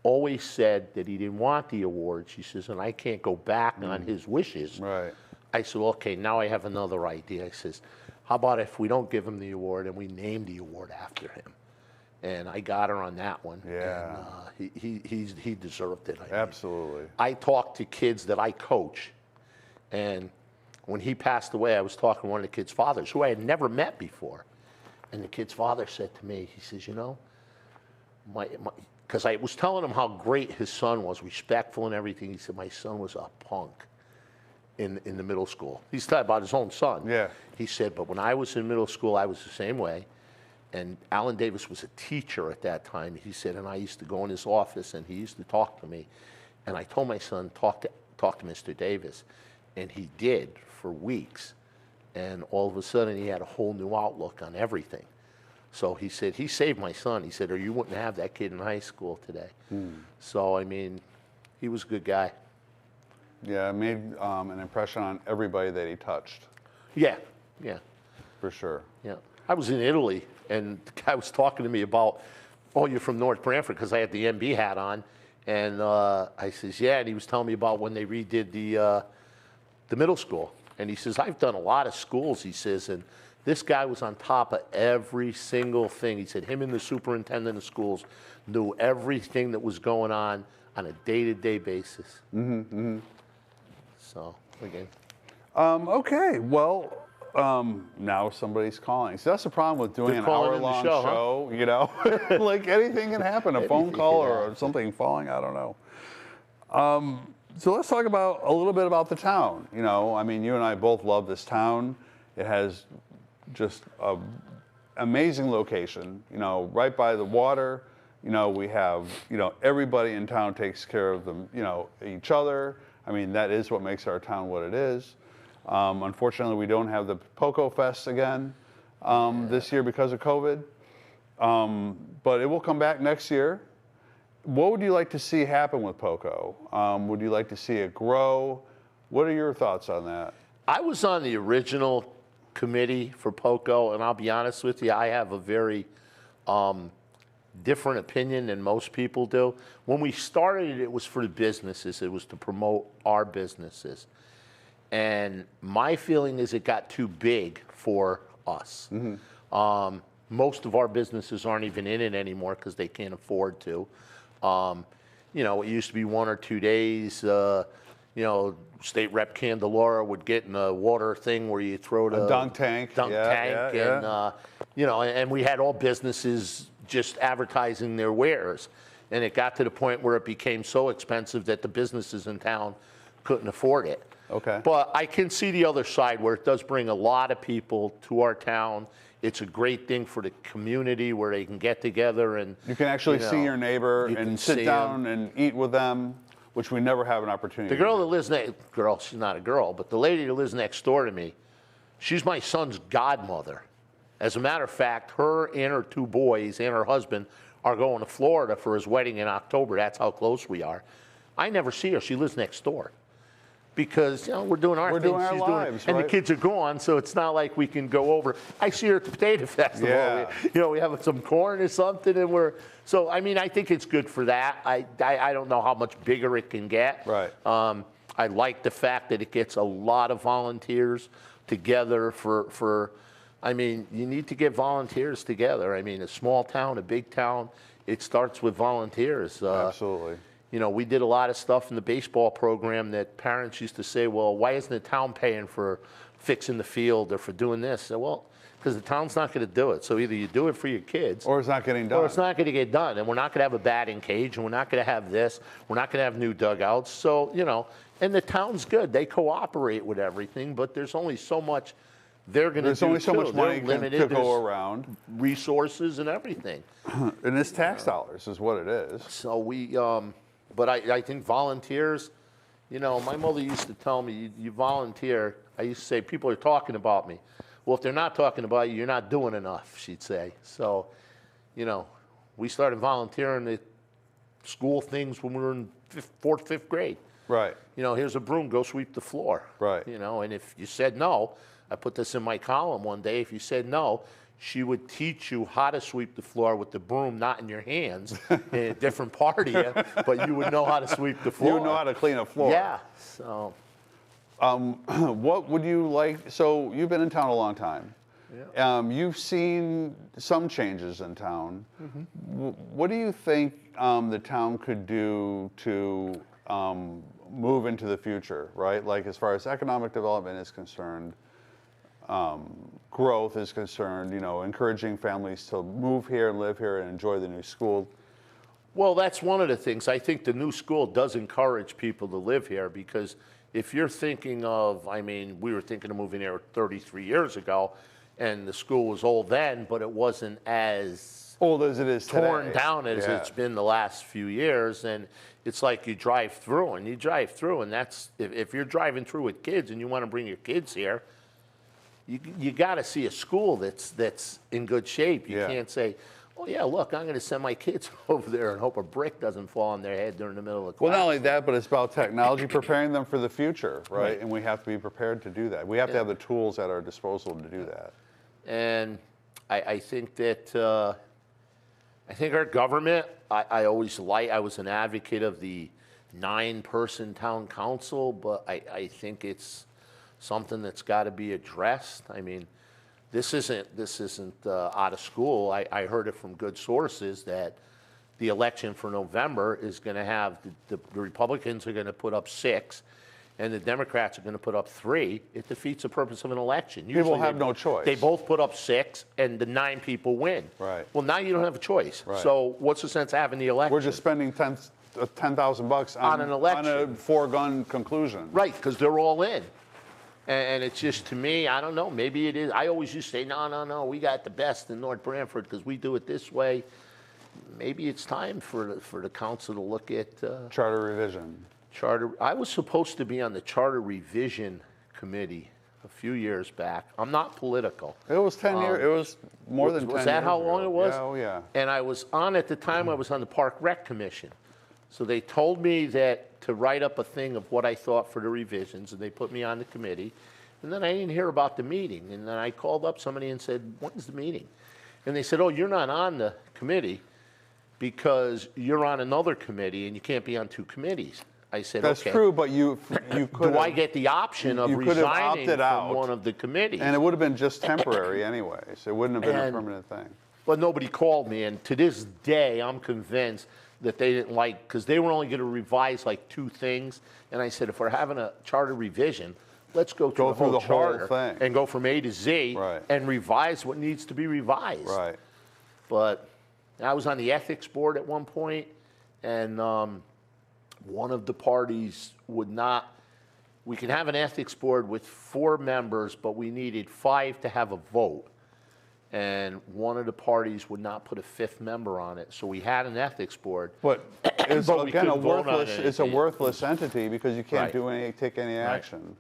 always said that he didn't want the award. She says, and I can't go back on his wishes. Right. I said, well, okay, now I have another idea. I says, how about if we don't give him the award and we name the award after him? And I got her on that one. Yeah. And he deserved it. I mean, Absolutely. I talk to kids that I coach, and when he passed away, I was talking to one of the kids' fathers, who I had never met before. And the kid's father said to me, he says, you know, because I was telling him how great his son was, respectful and everything. He said, my son was a punk in the middle school. He's talking about his own son. Yeah. He said, but when I was in middle school, I was the same way. And Alan Davis was a teacher at that time. He said, and I used to go in his office, and he used to talk to me. And I told my son, talk to Mr. Davis. And he did for weeks. And all of a sudden, he had a whole new outlook on everything. So he said, he saved my son. He said, or you wouldn't have that kid in high school today. So, I mean, he was a good guy. Yeah, it made an impression on everybody that he touched. Yeah. For sure. Yeah. I was in Italy, and the guy was talking to me about, oh, you're from North Branford, because I had the MB hat on. And I says, yeah. And he was telling me about when they redid the middle school. And he says, I've done a lot of schools, he says, and this guy was on top of every single thing. He said him and the superintendent of schools knew everything that was going on a day-to-day basis. So, again. Okay, well, now somebody's calling. So that's the problem with doing an hour-long show, you know? Like anything can happen, a phone call or something falling, I don't know. So let's talk about a little bit about the town. You know, I mean, you and I both love this town. It has just an amazing location, you know, right by the water. You know, we have, you know, everybody in town takes care of them, you know, each other. I mean, that is what makes our town what it is. Unfortunately, we don't have the Poco Fest again this year because of COVID, but it will come back next year. What would you like to see happen with Poco? Would you like to see it grow? What are your thoughts on that? I was on the original committee for Poco, and I'll be honest with you, I have a very different opinion than most people do. When we started it, it was for the businesses. It was to promote our businesses. And my feeling is it got too big for us. Most of our businesses aren't even in it anymore because they can't afford to. You know, it used to be 1 or 2 days. You know, State Rep Candelora would get in a water thing where you throw the dunk tank, and you know, and we had all businesses just advertising their wares, and it got to the point where it became so expensive that the businesses in town couldn't afford it. Okay. But I can see the other side where it does bring a lot of people to our town. It's a great thing for the community where they can get together and you can actually see your neighbor and sit down and eat with them, which we never have an opportunity. The girl that lives she's not a girl, but the lady that lives next door to me, she's my son's godmother. As a matter of fact, her and her 2 boys and her husband are going to Florida for his wedding in October. That's how close we are. I never see her. She lives next door. Because, you know, we're doing our thing. Doing our lives, and right? the kids are gone, so it's not like we can go over. I see her at the Potato Festival. Yeah. You know, we have some corn or something, and so, I mean, I think it's good for that. I don't know how much bigger it can get. Right. I like the fact that it gets a lot of volunteers together I mean, you need to get volunteers together. I mean, a small town, a big town, it starts with volunteers. Absolutely. You know, we did a lot of stuff in the baseball program that parents used to say, well, why isn't the town paying for fixing the field or for doing this? So, well, because the town's not going to do it. So either you do it for your kids. Or it's not getting done. Or it's not going to get done. And we're not going to have a batting cage, and we're not going to have this. We're not going to have new dugouts. So, you know, and the town's good. They cooperate with everything, but there's only so much they're going to do. There's only so much money to go around. Resources and everything. And it's tax dollars is what it is. So we... But I think volunteers, you know, my mother used to tell me, you volunteer. I used to say, people are talking about me. Well, if they're not talking about you, you're not doing enough, she'd say. So, you know, we started volunteering at school things when we were in 4th, 5th grade. Right. You know, here's a broom, go sweep the floor. Right. You know, and if you said no, I put this in my column one day, if you said no, she would teach you how to sweep the floor with the broom not in your hands in a different part of you, but you would know how to sweep the floor. You would know how to clean a floor. Yeah. So. What would you like? So you've been in town a long time. Yeah. You've seen some changes in town. What do you think the town could do to move into the future, right? Like as far as economic development is concerned, growth is concerned, encouraging families to move here and live here and enjoy the new school. Well, that's one of the things. I think the new school does encourage people to live here because if you're thinking of, I mean, we were thinking of moving here 33 years ago, and the school was old then, but it wasn't as old as it is today. Torn down as it's been the last few years. And it's like you drive through, and that's, if you're driving through with kids and you want to bring your kids here, you got to see a school that's in good shape. You can't say, oh yeah, look, I'm going to send my kids over there and hope a brick doesn't fall on their head during the middle of class. Well, not only that, but it's about technology, preparing them for the future, right? And we have to be prepared to do that. We have to have the tools at our disposal to do that. And I think that, I think our government, I was an advocate of the 9-person town council, but I think it's something that's got to be addressed. I mean, this isn't out of school. I heard it from good sources that the election for November is going to have, the Republicans are going to put up 6, and the Democrats are going to put up 3. It defeats the purpose of an election. People have no choice. They both put up 6, and the 9 people win. Right. Well, now you don't have a choice. Right. So what's the sense of having the election? We're just spending $10,000 on an election, on a foregone conclusion. Right, because they're all in. And it's just, to me, I don't know, maybe it is. I always used to say, no, we got the best in North Branford because we do it this way. Maybe it's time for the council to look at charter revision. I was supposed to be on the charter revision committee a few years back. I'm not political. It was 10 years. It was more than 10 years. Was that how long it was? Yeah, oh yeah. And I was on, at the time, I was on the Park Rec Commission. So they told me that to write up a thing of what I thought for the revisions, and they put me on the committee. And then I didn't hear about the meeting. And then I called up somebody and said, when's the meeting? And they said, oh, you're not on the committee because you're on another committee and you can't be on 2 committees. I said, that's okay. true, but you could. Do I get the option of resigning from one of the committees? And it would have been just temporary anyway, so it wouldn't have been a permanent thing. But nobody called me, and to this day, I'm convinced that they didn't like, because they were only going to revise like 2 things. And I said, if we're having a charter revision, let's go through the whole thing and go from A to Z and revise what needs to be revised. Right. But I was on the ethics board at one point, and one of the parties would not. We can have an ethics board with 4 members, but we needed 5 to have a vote. And one of the parties would not put a 5th member on it, so we had an ethics board. But it's again a worthless. It's a worthless entity because you can't take any action.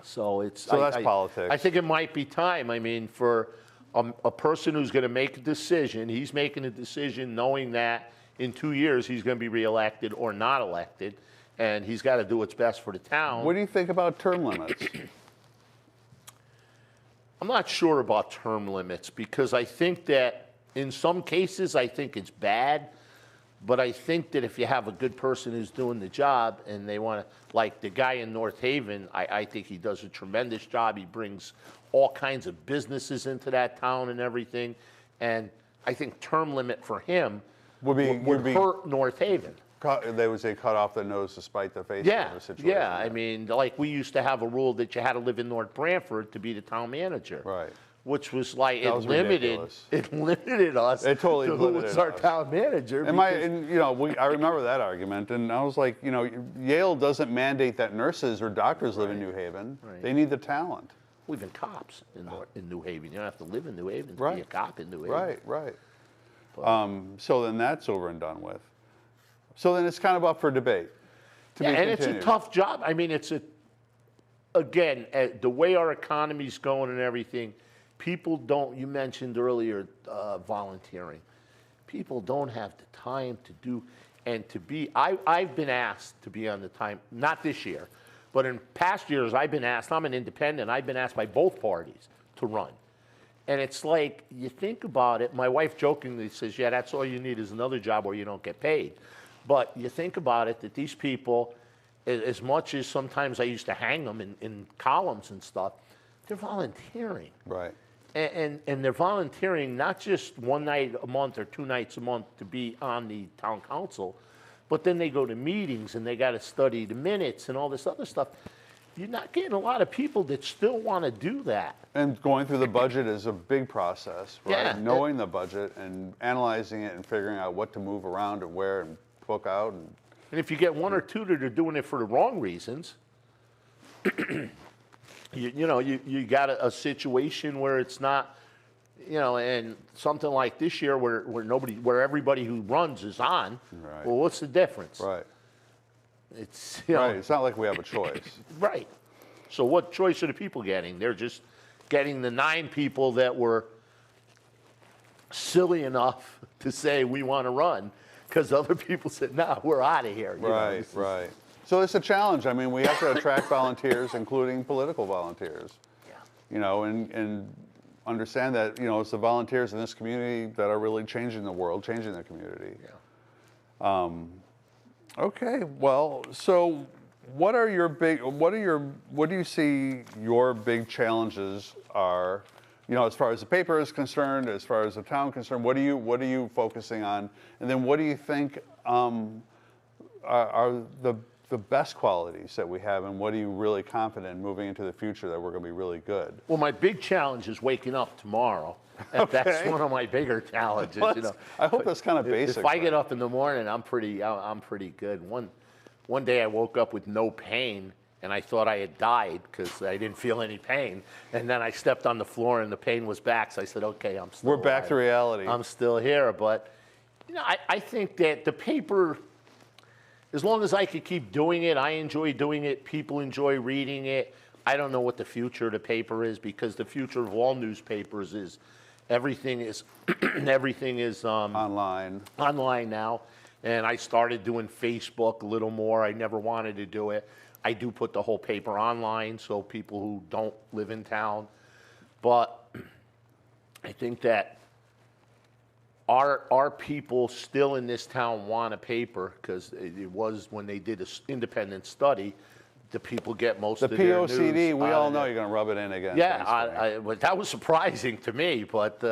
So it's that's politics. I think it might be time. I mean, for a person who's going to make a decision, he's making a decision knowing that in 2 years he's going to be reelected or not elected, and he's got to do what's best for the town. What do you think about term limits? I'm not sure about term limits because I think that in some cases I think it's bad, but I think that if you have a good person who's doing the job and they want to, like the guy in North Haven, I think he does a tremendous job. He brings all kinds of businesses into that town and everything, and I think term limit for him would hurt North Haven. They would say cut off the nose to spite the face of the situation. Yeah, I mean, like we used to have a rule that you had to live in North Branford to be the town manager. Right. Which was like, it limited us. It totally to who was our town manager. I remember that argument, and I was like, Yale doesn't mandate that nurses or doctors live in New Haven. Right. They need the talent. Well, even cops in New Haven. You don't have to live in New Haven to be a cop in New Haven. Right. So then that's over and done with. So then it's kind of up for debate. And it's a tough job. I mean, again, the way our economy's going and everything, people don't, you mentioned earlier volunteering. People don't have the time to do, and to be, I've been asked to be on the time, not this year, but in past years I've been asked, I'm an independent, I've been asked by both parties to run. And it's like, you think about it, my wife jokingly says, yeah, that's all you need is another job where you don't get paid. But you think about it, that these people, as much as sometimes I used to hang them in columns and stuff, they're volunteering. Right. And they're volunteering not just one night a month or 2 nights a month to be on the town council, but then they go to meetings and they got to study the minutes and all this other stuff. You're not getting a lot of people that still want to do that. And going through the budget is a big process, right? Yeah. Knowing the budget and analyzing it and figuring out what to move around and where and book out. And if you get 1 or 2 that are doing it for the wrong reasons, you got a situation where it's not, and something like this year where everybody who runs is on. Right. Well, what's the difference? Right. It's Right. It's not like we have a choice. Right. So what choice are the people getting? They're just getting the 9 people that were silly enough to say we want to run, because other people said, "No, we're out of here." Right. Right. So it's a challenge. I mean, we have to attract volunteers, including political volunteers. Yeah. And understand that, it's the volunteers in this community that are really changing the world, changing the community. Yeah. Okay, well, so what do you see your big challenges are, as far as the paper is concerned, as far as the town concerned, what are you focusing on? And then what do you think are the best qualities that we have, and what are you really confident moving into the future that we're going to be really good? Well, my big challenge is waking up tomorrow. Okay. That's one of my bigger challenges. I hope that's kind of basic. If I get up in the morning, I'm pretty good. One day I woke up with no pain, and I thought I had died because I didn't feel any pain. And then I stepped on the floor, and the pain was back. So I said, "Okay, I'm still We're back alive. to reality." I'm still here." But I think that the paper, as long as I could keep doing it, I enjoy doing it. People enjoy reading it. I don't know what the future of the paper is, because the future of all newspapers is everything is Online. online now. And I started doing Facebook a little more. I never wanted to do it. I do put the whole paper online so people who don't live in town. But I think that our people still in this town want a paper, because it was when they did an independent study, the people get most The of their news. POCD, we all know out of it. you're going to rub it in again. Yeah, but that was surprising to me. But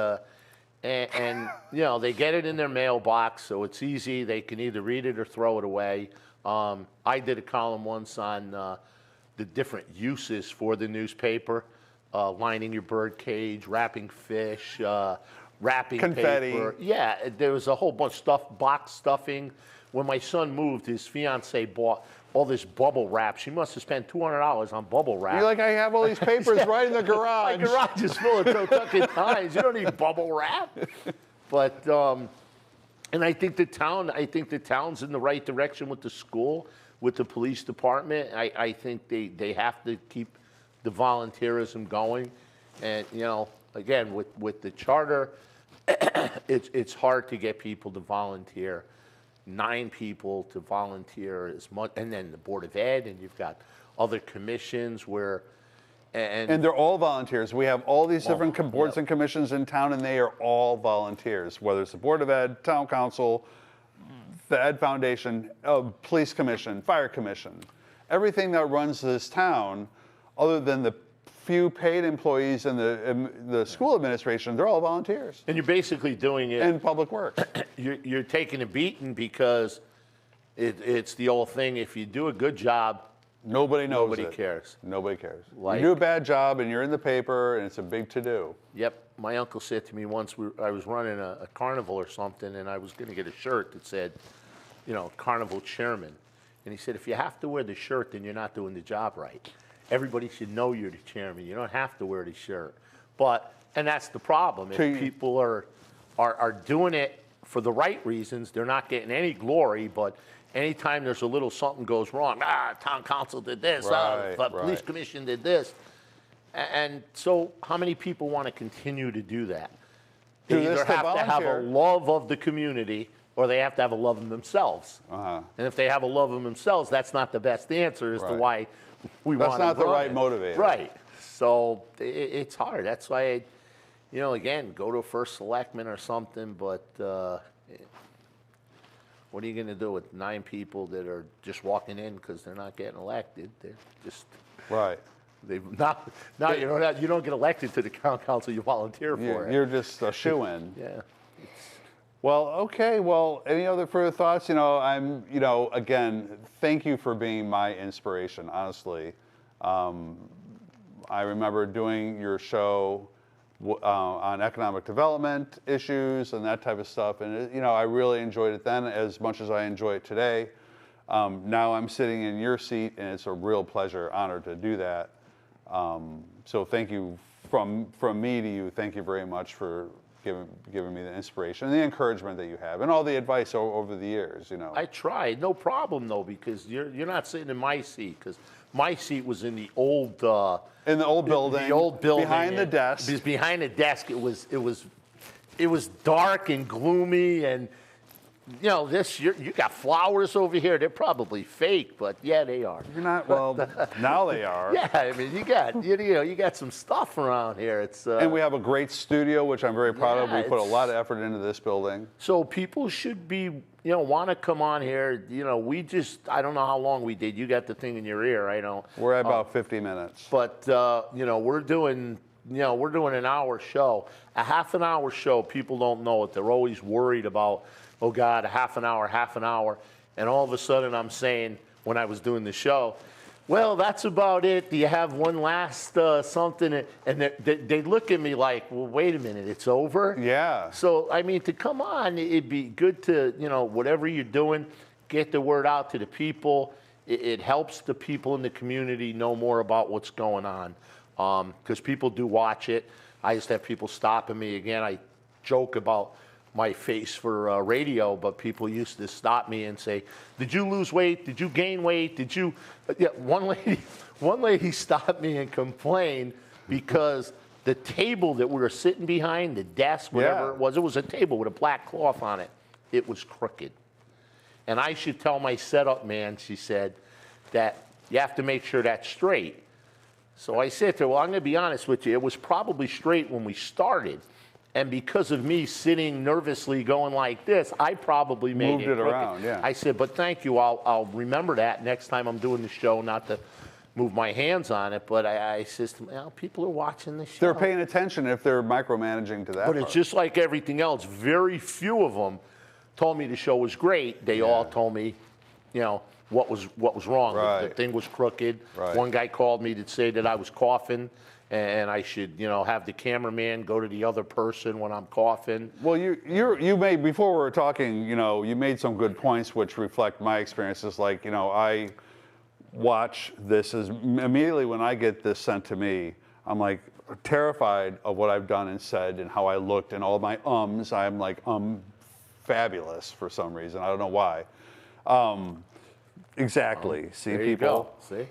and they get it in their mailbox, so it's easy. They can either read it or throw it away. I did a column once on the different uses for the newspaper: lining your bird cage, wrapping fish, wrapping Confetti. paper. Yeah, there was a whole bunch of stuff, box stuffing. When my son moved, his fiance bought all this bubble wrap. She must have spent $200 on bubble wrap. You're like, I have all these papers right in the garage. My garage is full of Totucket Times. You don't need bubble wrap. But and I think the town's in the right direction with the school, with the police department. I think they have to keep the volunteerism going. And again, with the charter, it's hard to get people to volunteer. 9 people to volunteer as much, and then the Board of Ed, and you've got other commissions where, and they're all volunteers. We have all these different boards and commissions in town, and they are all volunteers, whether it's the Board of Ed, Town Council, the Ed Foundation, Police Commission, Fire Commission. Everything that runs this town, other than the few paid employees in the school administration, they're all volunteers. And you're basically doing it in public works. You're taking a beating because it's the old thing: if you do a good job, nobody knows nobody it. cares. Nobody cares. Like, you do a bad job and you're in the paper and it's a big to-do. Yep. My uncle said to me once, I was running a carnival or something, and I was going to get a shirt that said, Carnival Chairman. And he said, if you have to wear the shirt, then you're not doing the job right. Everybody should know you're the chairman. You don't have to wear the shirt. And that's the problem. If people are doing it for the right reasons, they're not getting any glory, but anytime there's a little something goes wrong, town council did this, the police commission did this. And so how many people want to continue to do that? They either have to have a love of the community, or they have to have a love of themselves. And if they have a love of themselves, that's not the best answer as to why we want to That's not the right motivator. Right. So it's hard. That's why, again, go to a first selectman or something. But what are you going to do with 9 people that are just walking in because they're not getting elected? They're just Right. they've not you don't get elected to the council. You volunteer for it. You're just a shoo-in. Yeah. Well, okay. Well, any other further thoughts? Again, thank you for being my inspiration, honestly. I remember doing your show on economic development issues and that type of stuff. And, I really enjoyed it then as much as I enjoy it today. Now I'm sitting in your seat, and it's a real pleasure, honor to do that. So thank you from me to you. Thank you very much for giving me the inspiration and the encouragement that you have, and all the advice over the years. I tried, no problem though, because you're not sitting in my seat, because my seat was in the old in the old building, behind the desk. Because behind the desk, it was dark and gloomy, and you got flowers over here. They're probably fake, but yeah, they are. You're not. Well, now they are. Yeah, I mean, you got some stuff around here. It's and we have a great studio, which I'm very proud of. We put a lot of effort into this building. So people should be, want to come on here. I don't know how long we did. You got the thing in your ear. I don't. We're at about 50 minutes. But we're doing an hour show. A half an hour show. People don't know it. They're always worried about, oh God, a half an hour. And all of a sudden I'm saying, when I was doing the show, well, that's about it. Do you have one last something? And they look at me like, well, wait a minute, it's over? Yeah. So, I mean, to come on, it'd be good to, whatever you're doing, get the word out to the people. It helps the people in the community know more about what's going on. Because people do watch it. I used to have people stopping me. Again, I joke about my face for radio, but people used to stop me and say, did you lose weight? Did you gain weight? Did you? Yeah, one lady stopped me and complained because the table that we were sitting behind, the desk, whatever it was a table with a black cloth on it. It was crooked. And I should tell my setup man, she said, that you have to make sure that's straight. So I said to her, well, I'm going to be honest with you. It was probably straight when we started. And because of me sitting nervously going like this, I probably made moved it around, yeah. I said, but thank you. I'll remember that next time I'm doing the show, not to move my hands on it. But I said, people are watching the show. They're paying attention if they're micromanaging to that But part. it's just like everything else. Very few of them told me the show was great. They all told me, what was wrong. Right. The thing was crooked. Right. One guy called me to say that I was coughing, and I should, have the cameraman go to the other person when I'm coughing. Well, you made, before we were talking, you made some good points which reflect my experiences. Like, I watch this as immediately when I get this sent to me, I'm like terrified of what I've done and said and how I looked and all my ums. I'm like, fabulous for some reason. I don't know why. Exactly. See, there people. You go. See?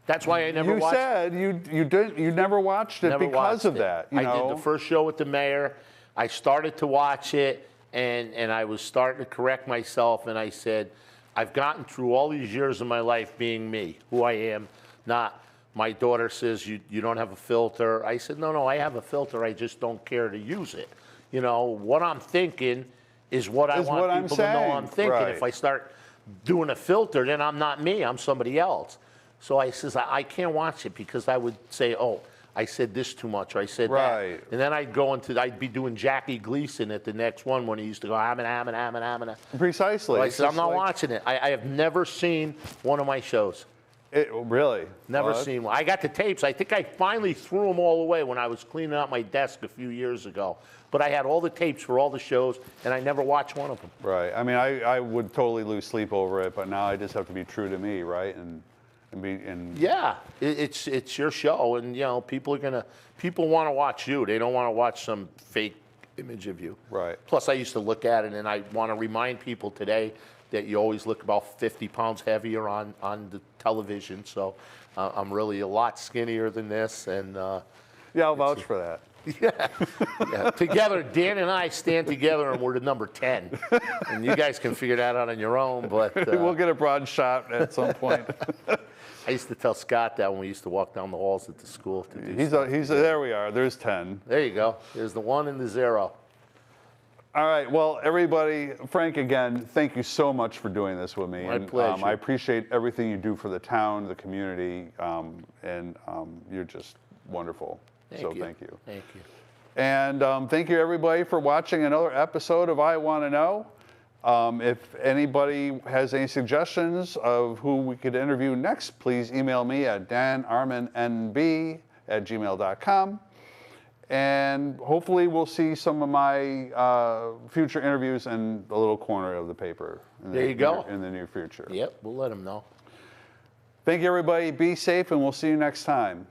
That's why I never watched. You said you never watched it because of that. I did the first show with the mayor. I started to watch it, and I was starting to correct myself, and I said, I've gotten through all these years of my life being me, who I am, not my daughter says you don't have a filter. I said, no, I have a filter. I just don't care to use it. What I'm thinking is what I want people to know I'm thinking. Right. If I start doing a filter, then I'm not me. I'm somebody else. So I says, I can't watch it because I would say, oh, I said this too much, or I said that. And then I'd be doing Jackie Gleason at the next one when he used to go, Armin. Precisely. So I said, I'm not watching it. I have never seen one of my shows. Really? Never seen one. I got the tapes. I think I finally threw them all away when I was cleaning out my desk a few years ago. But I had all the tapes for all the shows, and I never watched one of them. Right. I mean, I would totally lose sleep over it, but now I just have to be true to me, right? Yeah, it's your show, and people want to watch you. They don't want to watch some fake image of you. Right. Plus, I used to look at it, and I want to remind people today that you always look about 50 pounds heavier on the television. So I'm really a lot skinnier than this, and yeah, I'll vouch for that. Yeah. Together, Dan and I stand together, and we're the number 10. And you guys can figure that out on your own. But we'll get a broad shot at some point. I used to tell Scott that when we used to walk down the halls at the school to do he's there we are. There's 10. There you go. There's the 1 and the 0. All right. Well, everybody, Frank, again, thank you so much for doing this with me. My pleasure. I appreciate everything you do for the town, the community, and you're just wonderful. Thank you. Thank you. Thank you. And thank you, everybody, for watching another episode of I Want to Know. If anybody has any suggestions of who we could interview next, please email me at danarminnb@gmail.com. And hopefully we'll see some of my future interviews in the little corner of the paper. There you go. In the near future. Yep, we'll let them know. Thank you, everybody. Be safe, and we'll see you next time.